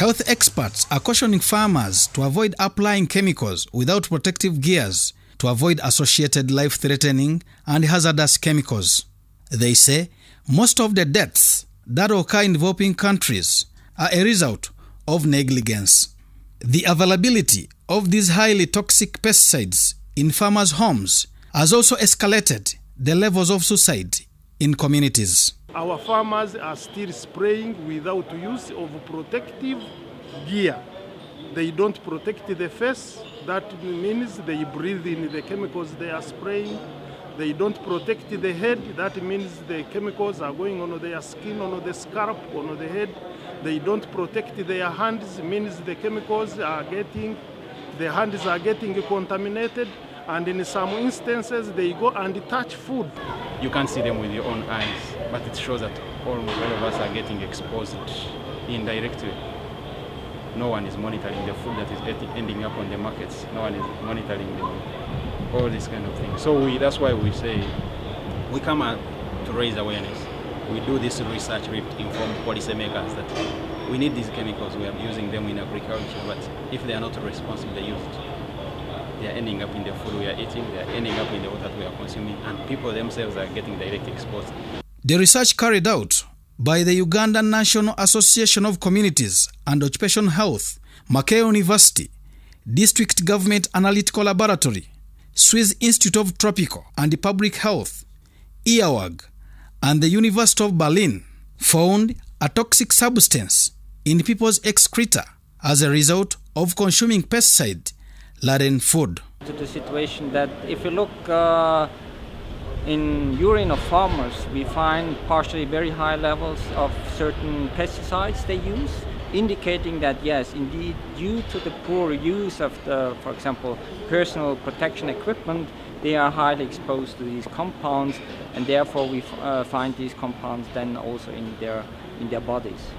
Health experts are cautioning farmers to avoid applying chemicals without protective gears to avoid associated life-threatening and hazardous chemicals. They say most of the deaths that occur in developing countries are a result of negligence. The availability of these highly toxic pesticides in farmers' homes has also escalated the levels of suicide in communities. Our farmers are still spraying without use of protective gear. They don't protect the face. That means they breathe in the chemicals they are spraying. They don't protect the head. That means the chemicals are going on their skin, on the scalp, on the head. They don't protect their hands. Means the chemicals are getting, the hands are getting contaminated. And in some instances, they go and touch food. You can't see them with your own eyes, but it shows that all of us are getting exposed indirectly. No one is monitoring the food that is ending up on the markets. No one is monitoring all these kind of things. So that's why we say we come out to raise awareness. We do this research, we inform policymakers that we need these chemicals. We are using them in agriculture, but if they are not responsibly used, they are ending up in the food we are eating, they are ending up in the water we are consuming, and people themselves are getting direct exposure. The research carried out by the Ugandan National Association of Communities and Occupational Health, Makerere University, District Government Analytical Laboratory, Swiss Institute of Tropical and Public Health, IAWAG, and the University of Berlin found a toxic substance in people's excreta as a result of consuming pesticide-laden food. To the situation that if you look in urine of farmers, we find partially very high levels of certain pesticides they use, indicating that yes, indeed, due to the poor use of the, for example, personal protection equipment, they are highly exposed to these compounds, and therefore we find these compounds then also in their bodies.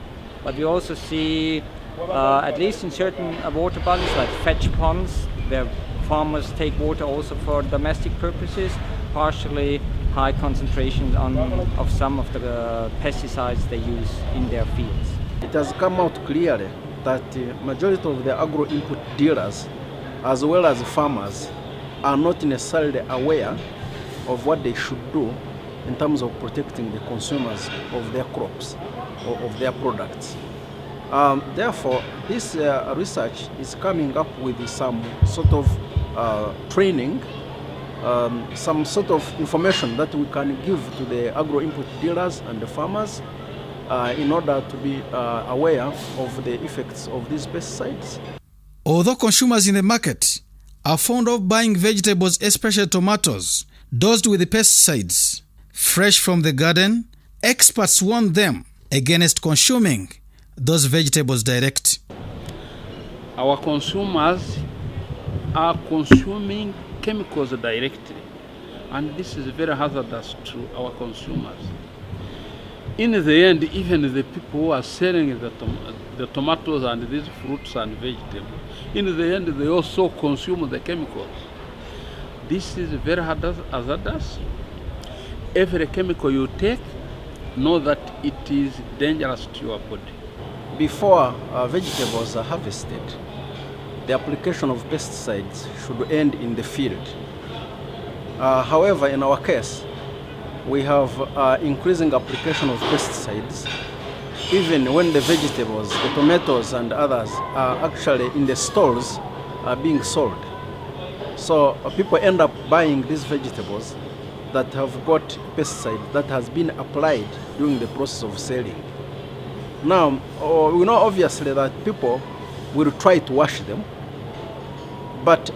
But we also see, at least in certain water bodies like fetch ponds, where farmers take water also for domestic purposes, partially high concentrations of some of the pesticides they use in their fields. It has come out clearly that the majority of the agro-input dealers, as well as farmers, are not necessarily aware of what they should do in terms of protecting the consumers of their crops or of their products. Therefore, this research is coming up with some sort of training, some sort of information that we can give to the agro-input dealers and the farmers in order to be aware of the effects of these pesticides. Although consumers in the market are fond of buying vegetables, especially tomatoes, dosed with the pesticides, fresh from the garden, experts warn them against consuming those vegetables direct. Our consumers are consuming chemicals directly, and this is very hazardous to our consumers. In the end, even the people who are selling the tomatoes and these fruits and vegetables, in the end they also consume the chemicals. This is very hazardous. Every chemical you take, know that it is dangerous to your body. Before vegetables are harvested, the application of pesticides should end in the field. However, in our case, we have increasing application of pesticides even when the vegetables, the tomatoes and others are actually in the stores are being sold. So people end up buying these vegetables that have got pesticide that has been applied during the process of selling. Now, we know obviously that people will try to wash them, but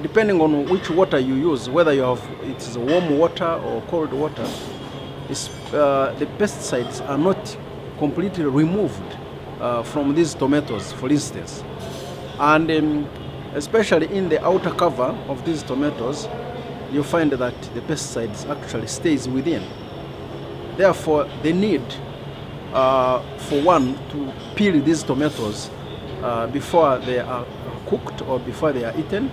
depending on which water you use, whether you have it is warm water or cold water, the pesticides are not completely removed from these tomatoes, for instance. And especially in the outer cover of these tomatoes, you find that the pesticides actually stays within. Therefore, the need for one to peel these tomatoes before they are cooked or before they are eaten,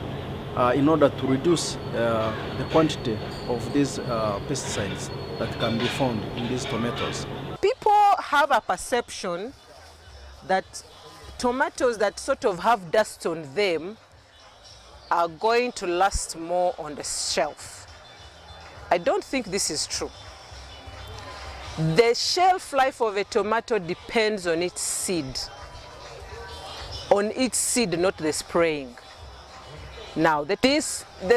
in order to reduce the quantity of these pesticides that can be found in these tomatoes. People have a perception that tomatoes that sort of have dust on them are going to last more on the shelf. I don't think this is true. The shelf life of a tomato depends on its seed. On its seed, not the spraying. Now, the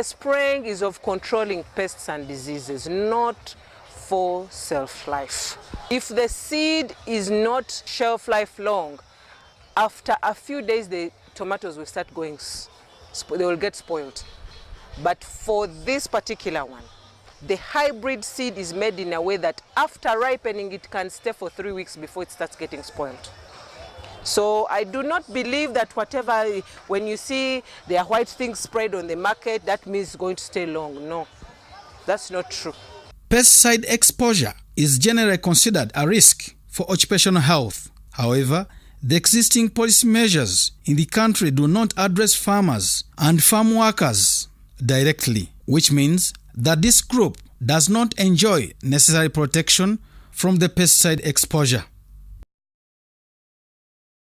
spraying is of controlling pests and diseases, not for shelf life. If the seed is not shelf life long, after a few days the tomatoes will start going, they will get spoiled. But for this particular one, the hybrid seed is made in a way that after ripening it can stay for 3 weeks before it starts getting spoiled. So I do not believe that when you see there are white things sprayed on the market, that means it's going to stay long. No, that's not true. Pesticide exposure is generally considered a risk for occupational health. However, the existing policy measures in the country do not address farmers and farm workers directly, which means that this group does not enjoy necessary protection from the pesticide exposure.